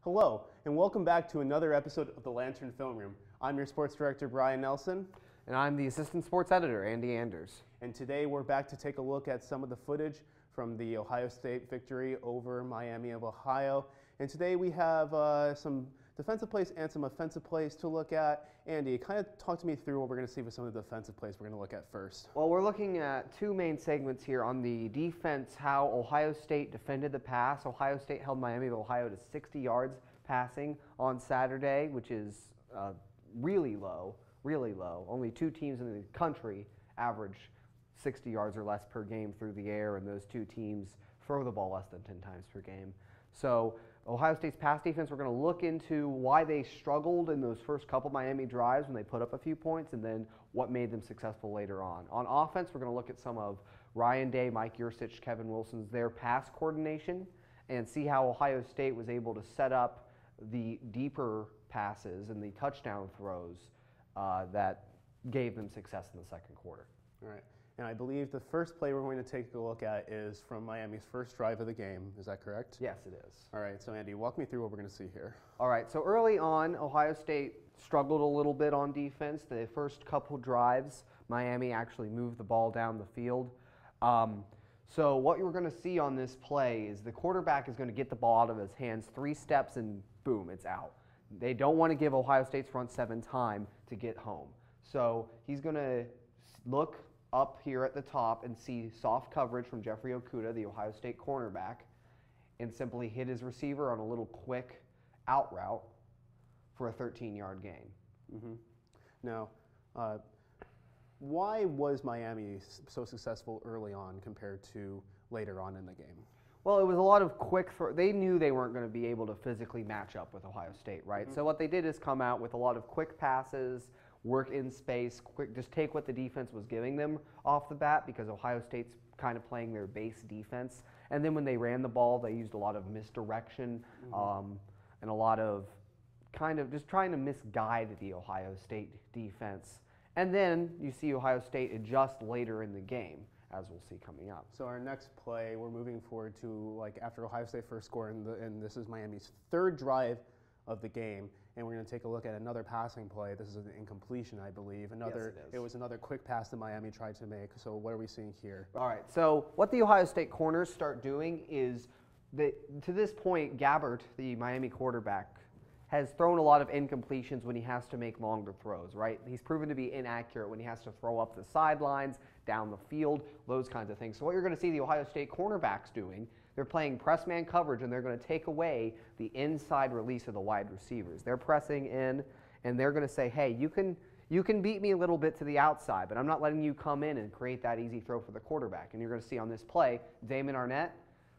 Hello, and welcome back to another episode of the Lantern Film Room. I'm your sports director, Brian Nelson. And I'm the assistant sports editor, Andy Anders. And today we're back to take a look at some of the footage from the Ohio State victory over Miami of Ohio. And today we have some defensive plays and some offensive plays to look at. Andy, kind of talk to me through what we're going to see with some of the defensive plays we're going to look at first. Well, we're looking at two main segments here on the defense, how Ohio State defended the pass. Ohio State held Miami of Ohio to 60 yards passing on Saturday, which is really low. Only two teams in the country average 60 yards or less per game through the air, and those two teams throw the ball less than 10 times per game. So Ohio State's pass defense, we're going to look into why they struggled in those first couple Miami drives when they put up a few points, and then what made them successful later on. On offense, we're going to look at some of Ryan Day, Mike Yursich, Kevin Wilson's, their pass coordination, and see how Ohio State was able to set up the deeper passes and the touchdown throws that gave them success in the second quarter. All right. And I believe the first play we're going to take a look at is from Miami's first drive of the game. Is that correct? Yes, it is. All right. So, Andy, walk me through what we're going to see here. All right. So early on, Ohio State struggled a little bit on defense. The first couple drives, Miami actually moved the ball down the field. So what you're going to see on this play is the quarterback is going to get the ball out of his hands 3 steps and boom, it's out. They don't want to give Ohio State's front seven time to get home. So he's going to look up here at the top and see soft coverage from Jeffrey Okudah, the Ohio State cornerback, and simply hit his receiver on a little quick out route for a 13-yard gain. Mm-hmm. Now, why was Miami so successful early on compared to later on in the game? Well, it was a lot of quick they knew they weren't going to be able to physically match up with Ohio State, right? Mm-hmm. So what they did is come out with a lot of quick passes, work in space, just take what the defense was giving them off the bat, because Ohio State's kind of playing their base defense. And then when they ran the ball, they used a lot of misdirection, and a lot of kind of just trying to misguide the Ohio State defense. And then you see Ohio State adjust later in the game, as we'll see coming up. So our next play, we're moving forward to after Ohio State first scored, and this is Miami's third drive of the game, and we're going to take a look at another passing play. This is an incompletion, I believe. Yes, it is. It was another quick pass that Miami tried to make. So what are we seeing here? All right. So what the Ohio State corners start doing is to this point, Gabbert, the Miami quarterback, has thrown a lot of incompletions when he has to make longer throws, right? He's proven to be inaccurate when he has to throw up the sidelines, down the field, those kinds of things. So what you're going to see the Ohio State cornerbacks doing, they're playing press man coverage, and they're going to take away the inside release of the wide receivers. They're pressing in, and they're going to say, hey, you can beat me a little bit to the outside, but I'm not letting you come in and create that easy throw for the quarterback. And you're going to see on this play, Damon Arnett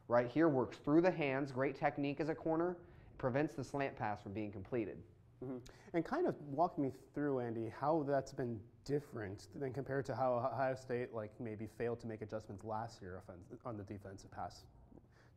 right here works through the hands, great technique as a corner, prevents the slant pass from being completed. Mm-hmm. And kind of walk me through, Andy, how that's been different than compared to how Ohio State maybe failed to make adjustments last year on the defensive pass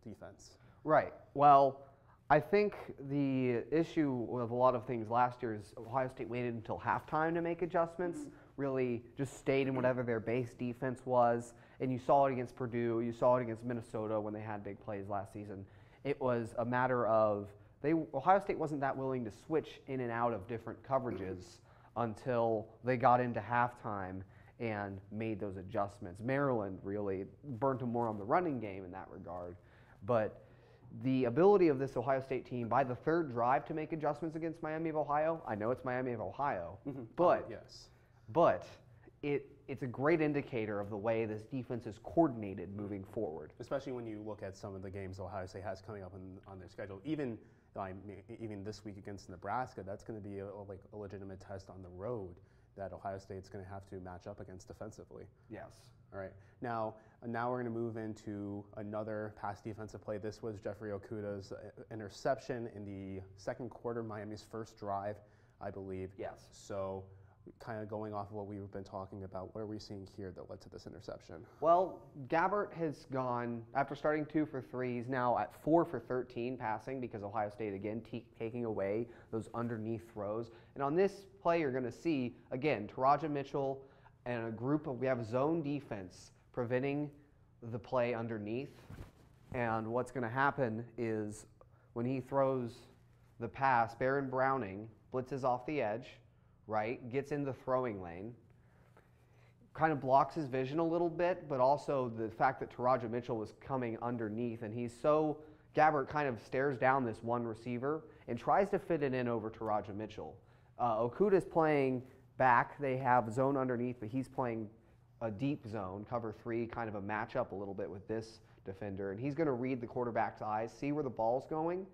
defense. Right. Well, I think the issue with a lot of things last year is Ohio State waited until halftime to make adjustments, really just stayed in whatever their base defense was, and you saw it against Purdue, you saw it against Minnesota when they had big plays last season. It was a matter of Ohio State wasn't that willing to switch in and out of different coverages until they got into halftime and made those adjustments. Maryland really burnt them more on the running game in that regard. But the ability of this Ohio State team by the third drive to make adjustments against Miami of Ohio, I know it's Miami of Ohio, but it's a great indicator of the way this defense is coordinated moving forward. Especially when you look at some of the games Ohio State has coming up on their schedule. Even this week against Nebraska, that's going to be a legitimate test on the road that Ohio State's going to have to match up against defensively. Yes. All right. Now we're going to move into another pass defensive play. This was Jeffrey Okudah's interception in the second quarter, Miami's first drive, I believe. Yes. So kind of going off of what we've been talking about, what are we seeing here that led to this interception? Well, Gabbert has gone, after starting 2 for 3, he's now at 4 for 13 passing because Ohio State, again, taking away those underneath throws. And on this play, you're going to see, again, Taraja Mitchell and a group we have zone defense preventing the play underneath. And what's going to happen is when he throws the pass, Baron Browning blitzes off the edge, right, gets in the throwing lane, kind of blocks his vision a little bit, but also the fact that Taraja Mitchell was coming underneath, and Gabbert kind of stares down this one receiver and tries to fit it in over Taraja Mitchell. Okuda's playing back. They have zone underneath, but he's playing a deep zone, cover 3, kind of a matchup a little bit with this defender, and he's going to read the quarterback's eyes, see where the ball's going,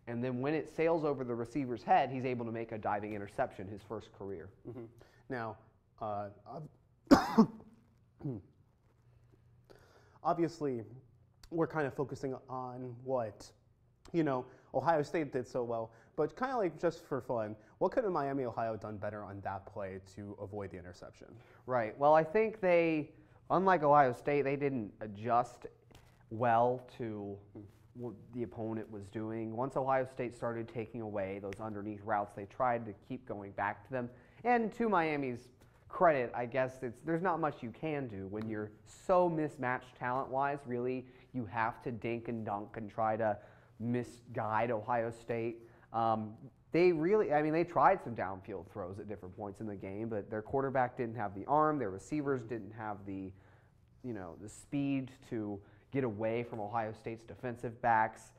and then when it sails over the receiver's head, he's able to make a diving interception, his first career. Mm-hmm. Now, obviously, we're kind of focusing on what, Ohio State did so well, but kind of like just for fun, what could have Miami, Ohio done better on that play to avoid the interception? Right. Well, I think unlike Ohio State, they didn't adjust well to what the opponent was doing. Once Ohio State started taking away those underneath routes, they tried to keep going back to them. And to Miami's credit, I guess there's not much you can do when you're so mismatched talent-wise. Really, you have to dink and dunk and try to misguide Ohio State. They tried some downfield throws at different points in the game, but their quarterback didn't have the arm, their receivers didn't have the speed to get away from Ohio State's defensive backs.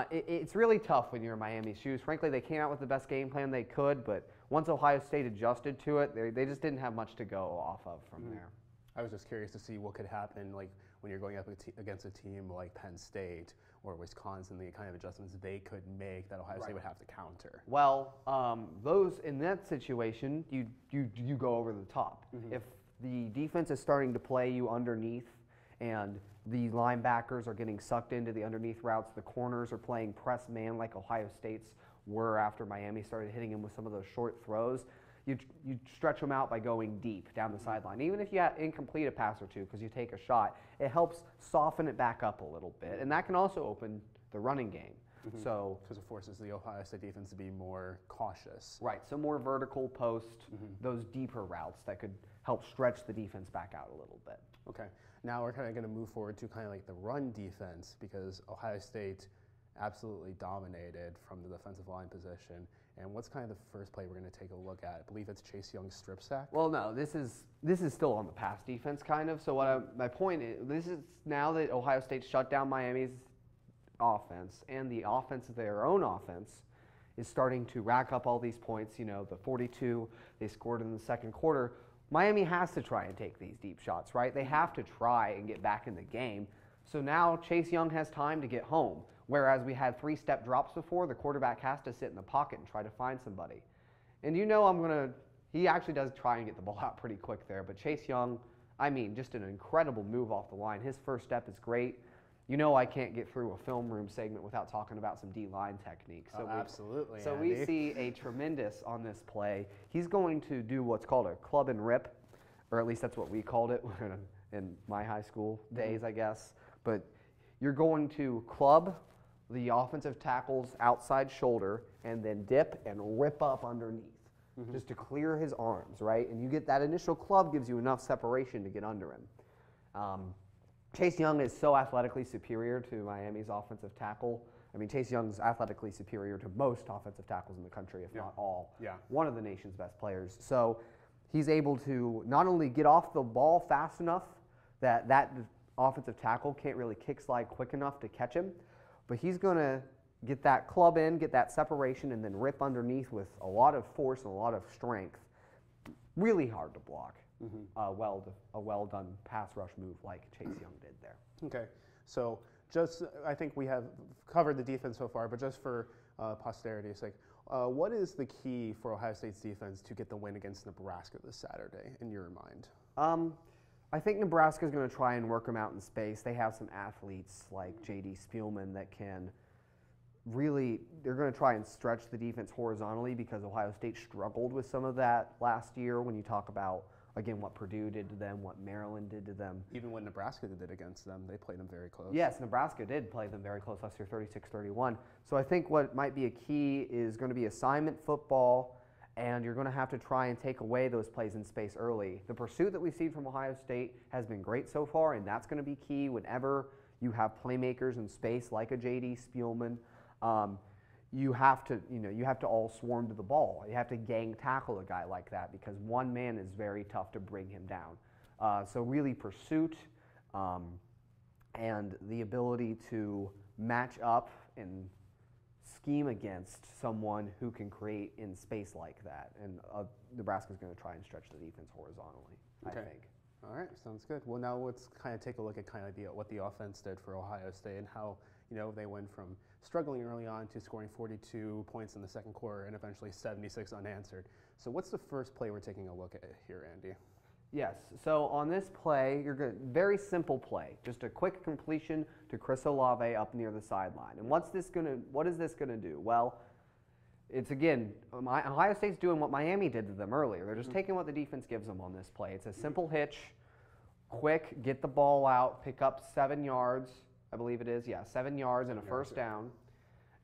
It's really tough when you're in Miami's shoes. Frankly, they came out with the best game plan they could, but once Ohio State adjusted to it, they just didn't have much to go off of from there. I was just curious to see what could happen, like when you're going up against a team like Penn State or Wisconsin, the kind of adjustments they could make that Ohio State would have to counter. Well, in that situation, you go over the top. Mm-hmm. If the defense is starting to play you underneath and the linebackers are getting sucked into the underneath routes, the corners are playing press man like Ohio State's were after Miami started hitting him with some of those short throws, you stretch them out by going deep down the sideline. Even if you incomplete a pass or two because you take a shot, it helps soften it back up a little bit. And that can also open the running game. Mm-hmm. So because it forces the Ohio State defense to be more cautious. Right, so more vertical post, those deeper routes that could help stretch the defense back out a little bit. Okay, now we're kind of going to move forward to kind of like the run defense because Ohio State absolutely dominated from the defensive line position. And what's kind of the first play we're going to take a look at? I believe it's Chase Young's strip sack. Well, no, this is still on the pass defense kind of. So my point is, this is now that Ohio State shut down Miami's offense and the offense of their own offense is starting to rack up all these points. The 42 they scored in the second quarter. Miami has to try and take these deep shots, right? They have to try and get back in the game. So now Chase Young has time to get home. Whereas we had 3-step drops before, the quarterback has to sit in the pocket and try to find somebody. And he actually does try and get the ball out pretty quick there. But Chase Young, just an incredible move off the line. His first step is great. I can't get through a film room segment without talking about some D-line techniques. So absolutely. So we see a tremendous on this play. He's going to do what's called a club and rip, or at least that's what we called it in my high school days, I guess. But you're going to club the offensive tackle's outside shoulder and then dip and rip up underneath just to clear his arms, right? And you get that initial club gives you enough separation to get under him. Chase Young is so athletically superior to Miami's offensive tackle. Chase Young's athletically superior to most offensive tackles in the country, if not all. Yeah. One of the nation's best players. So he's able to not only get off the ball fast enough that offensive tackle can't really kick slide quick enough to catch him, but he's going to get that club in, get that separation, and then rip underneath with a lot of force and a lot of strength. Really hard to block. A well-done pass rush move like Chase Young did there. Okay, so I think we have covered the defense so far, but just for posterity's sake, what is the key for Ohio State's defense to get the win against Nebraska this Saturday, in your mind? I think Nebraska's going to try and work them out in space. They have some athletes like J.D. Spielman that can they're going to try and stretch the defense horizontally because Ohio State struggled with some of that last year when you talk about, again, what Purdue did to them, what Maryland did to them. Even what Nebraska did against them, they played them very close. Yes, Nebraska did play them very close last year, 36-31. So I think what might be a key is going to be assignment football, and you're going to have to try and take away those plays in space early. The pursuit that we've seen from Ohio State has been great so far, and that's going to be key whenever you have playmakers in space like a J.D. Spielman. you have to, you have to all swarm to the ball. You have to gang tackle a guy like that because one man is very tough to bring him down. So really pursuit and the ability to match up and scheme against someone who can create in space like that. And Nebraska's going to try and stretch the defense horizontally, I think. All right, sounds good. Well, now let's kind of take a look at kind of what the offense did for Ohio State and how, they went from struggling early on to scoring 42 points in the second quarter and eventually 76 unanswered. So what's the first play we're taking a look at here, Andy? Yes, so on this play, very simple play, just a quick completion to Chris Solavei up near the sideline. And what is this going to do? Well, it's again, Ohio State's doing what Miami did to them earlier. They're just taking what the defense gives them on this play. It's a simple hitch, quick, get the ball out, pick up 7 yards, I believe it is, 7 yards and a first down.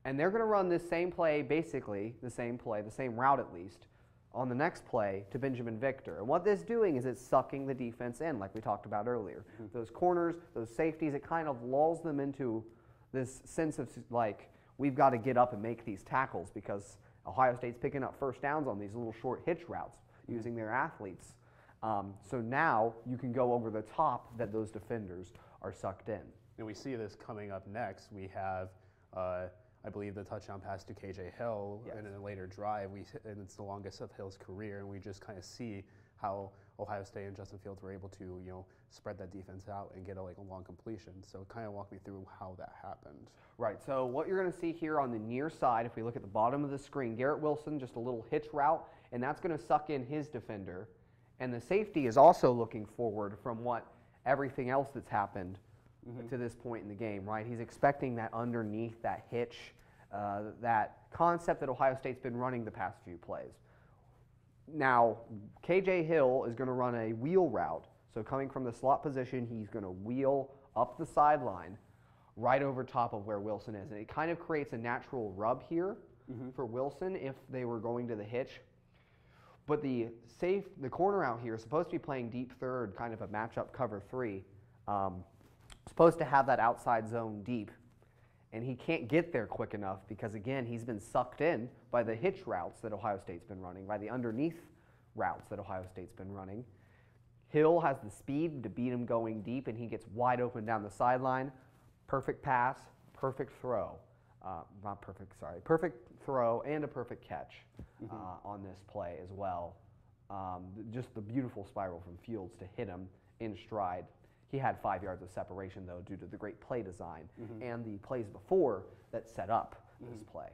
And they're going to run this same play, basically, the same route at least, on the next play to Benjamin Victor. And what this is doing is it's sucking the defense in, like we talked about earlier. Those corners, those safeties, it kind of lulls them into this sense of like, we've got to get up and make these tackles because Ohio State's picking up first downs on these little short hitch routes using their athletes. So now you can go over the top that those defenders are sucked in. And we see this coming up next. We have, I believe, the touchdown pass to KJ Hill in a later drive, and it's the longest of Hill's career, and we just kind of see how Ohio State and Justin Fields were able to, spread that defense out and get a long completion. So kind of walk me through how that happened. Right, so what you're going to see here on the near side, if we look at the bottom of the screen, Garrett Wilson, just a little hitch route, and that's going to suck in his defender. And the safety is also looking forward from everything else that's happened to this point in the game, right? He's expecting that underneath, that hitch, that concept that Ohio State's been running the past few plays. Now, KJ Hill is going to run a wheel route. So coming from the slot position, he's going to wheel up the sideline right over top of where Wilson is. And it kind of creates a natural rub here for Wilson if they were going to the hitch. But the corner out here is supposed to be playing deep third, kind of a matchup cover 3. Supposed to have that outside zone deep. And he can't get there quick enough because, again, he's been sucked in by the hitch routes that Ohio State's been running, by the underneath routes that Ohio State's been running. Hill has the speed to beat him going deep, and he gets wide open down the sideline. Perfect pass, perfect throw. Perfect throw and a perfect catch on this play as well. Just the beautiful spiral from Fields to hit him in stride. He had 5 yards of separation, though, due to the great play design and the plays before that set up this play.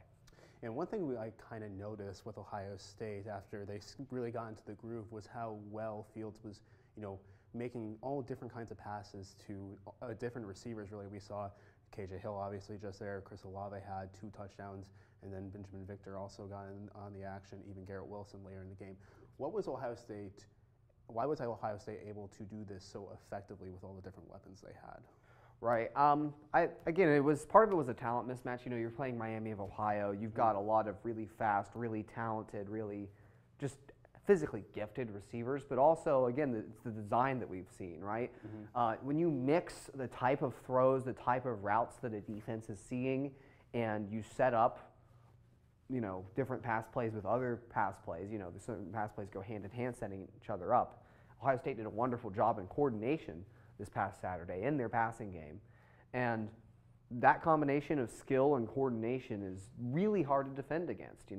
And one thing I kind of noticed with Ohio State after they really got into the groove was how well Fields was, making all different kinds of passes to different receivers, really. We saw KJ Hill obviously just there. Chris Olave had 2 touchdowns, and then Benjamin Victor also got in on the action, even Garrett Wilson later in the game. Why was Ohio State able to do this so effectively with all the different weapons they had? Right. Again, part of it was a talent mismatch. You're playing Miami of Ohio. You've got a lot of really fast, really talented, really just physically gifted receivers, but also, again, it's the design that we've seen, right? When you mix the type of throws, the type of routes that a defense is seeing, and you set up different pass plays with other pass plays, certain pass plays go hand in hand setting each other up. Ohio State did a wonderful job in coordination this past Saturday in their passing game. And that combination of skill and coordination is really hard to defend against,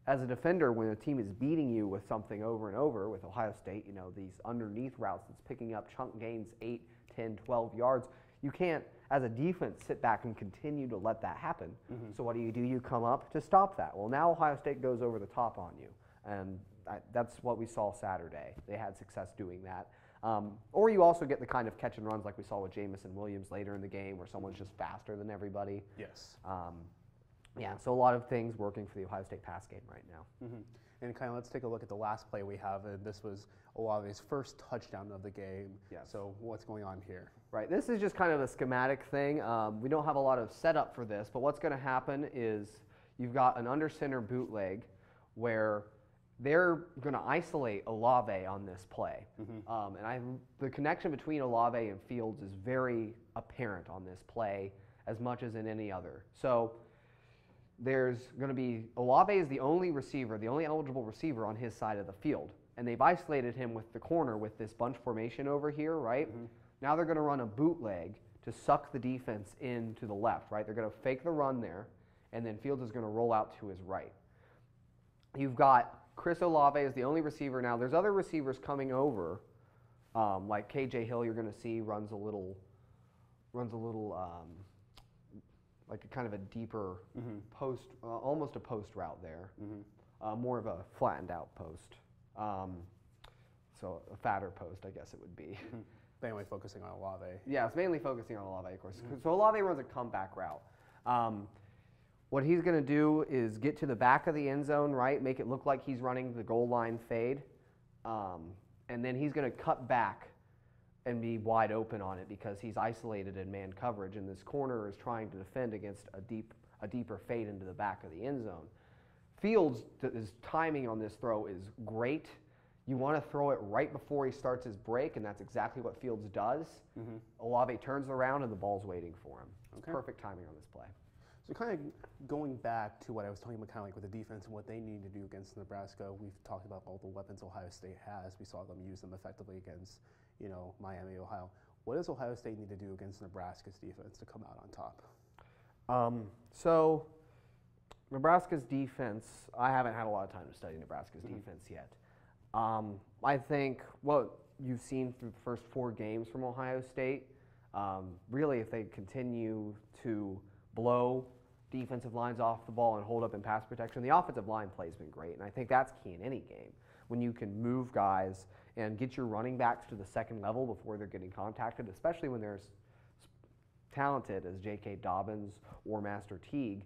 As a defender, when a team is beating you with something over and over, with Ohio State, these underneath routes that's picking up chunk gains 8, 10, 12 yards, you can't, as a defense, sit back and continue to let that happen. So what do? You come up to stop that. Well, now Ohio State goes over the top on you. And that's what we saw Saturday. They had success doing that. Or you also get the kind of catch and runs like we saw with Jamison Williams later in the game where someone's just faster than everybody. Yes. So a lot of things working for the Ohio State pass game right now. And kind of let's take a look at the last play we have. This was Olave's first touchdown of the game. Yes. So what's going on here? Right. This is just kind of a schematic thing. We don't have a lot of setup for this, but what's going to happen is you've got an under center bootleg where they're going to isolate Olave on this play. The connection between Olave and Fields is very apparent on this play as much as in any other. So there's going to be, Olave is the only receiver, the only eligible receiver on his side of the field. And they've isolated him with the corner with this bunch formation over here, right? Now they're going to run a bootleg to suck the defense in to the left, right? They're going to fake the run there, and then Fields is going to roll out to his right. You've got Chris Olave as the only receiver now. There's other receivers coming over, like KJ Hill. You're going to see runs a little like a kind of a deeper post, almost a post route there, more of a flattened out post. So a fatter post, I guess it would be. Mainly focusing on Olave. Yeah, it's mainly focusing on Olave, of course. So Olave runs a comeback route. What he's going to do is get to the back of the end zone, right, make it look like he's running the goal line fade, and then he's going to cut back and be wide open on it because he's isolated in man coverage, and this corner is trying to defend against a deeper fade into the back of the end zone. Fields' timing on this throw is great. You want to throw it right before he starts his break, and that's exactly what Fields does. Olave turns around, and the ball's waiting for him. It's perfect timing on this play. So kind of going back to what I was talking about, kind of like with the defense and what they need to do against Nebraska, we've talked about all the weapons Ohio State has. We saw them use them effectively against, Miami, Ohio. What does Ohio State need to do against Nebraska's defense to come out on top? So Nebraska's defense, I haven't had a lot of time to study Nebraska's defense yet. I think what you've seen through the first 4 games from Ohio State, really if they continue to blow defensive lines off the ball and hold up in pass protection, the offensive line play has been great, and I think that's key in any game. When you can move guys and get your running backs to the second level before they're getting contacted, especially when they're talented as J.K. Dobbins or Master Teague.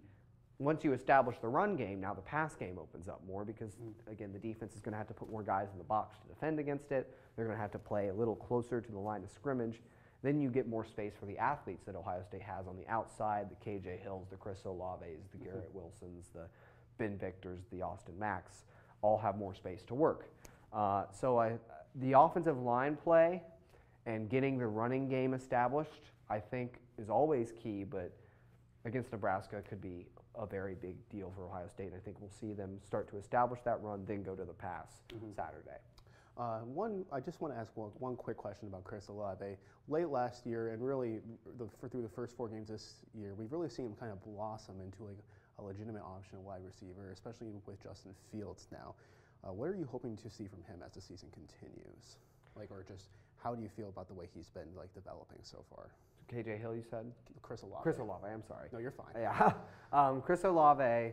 Once you establish the run game, now the pass game opens up more because, again, the defense is going to have to put more guys in the box to defend against it. They're going to have to play a little closer to the line of scrimmage. Then you get more space for the athletes that Ohio State has on the outside, the KJ Hills, the Chris Olaves, the Garrett Wilsons, the Ben Victors, the Austin Macks, all have more space to work. The offensive line play and getting the running game established, I think, is always key, but against Nebraska could be a very big deal for Ohio State. I think we'll see them start to establish that run, then go to the pass Saturday. I just want to ask one quick question about Chris Olave. Late last year, and really through the first 4 games this year, we've really seen him kind of blossom into like a legitimate option wide receiver, especially with Justin Fields now. What are you hoping to see from him as the season continues? Or just how do you feel about the way he's been developing so far? KJ Hill, you said? Chris Olave. Chris Olave, I'm sorry. No, you're fine. Yeah. Chris Olave,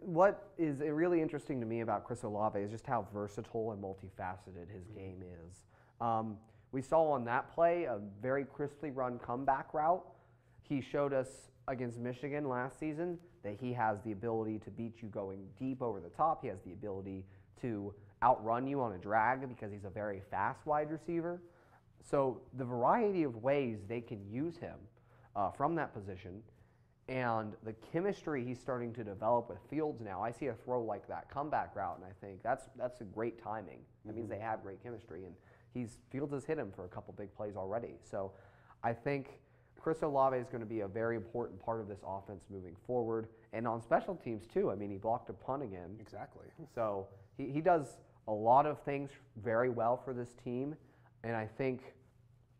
what is really interesting to me about Chris Olave is just how versatile and multifaceted his game is. We saw on that play a very crisply run comeback route. He showed us against Michigan last season that he has the ability to beat you going deep over the top. He has the ability to outrun you on a drag because he's a very fast wide receiver. So the variety of ways they can use him from that position and the chemistry he's starting to develop with Fields now, I see a throw like that comeback route, and I think that's a great timing. That means they have great chemistry, and Fields has hit him for a couple big plays already. So I think Chris Olave is going to be a very important part of this offense moving forward, and on special teams too. I mean, he blocked a punt again. Exactly. So he does a lot of things very well for this team, and I think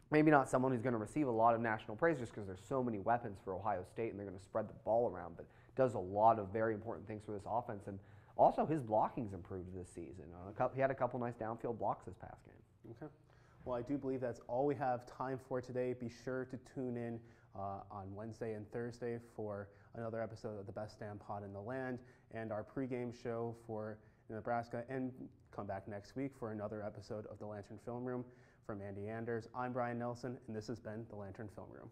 maybe not someone who's going to receive a lot of national praise just because there's so many weapons for Ohio State and they're going to spread the ball around, but does a lot of very important things for this offense. And also his blocking's improved this season. He had a couple nice downfield blocks this past game. Okay. Well, I do believe that's all we have time for today. Be sure to tune in on Wednesday and Thursday for another episode of the Best Damn Pod in the Land and our pregame show for Nebraska, and come back next week for another episode of the Lantern Film Room. From Andy Anders, I'm Brian Nelson, and this has been the Lantern Film Room.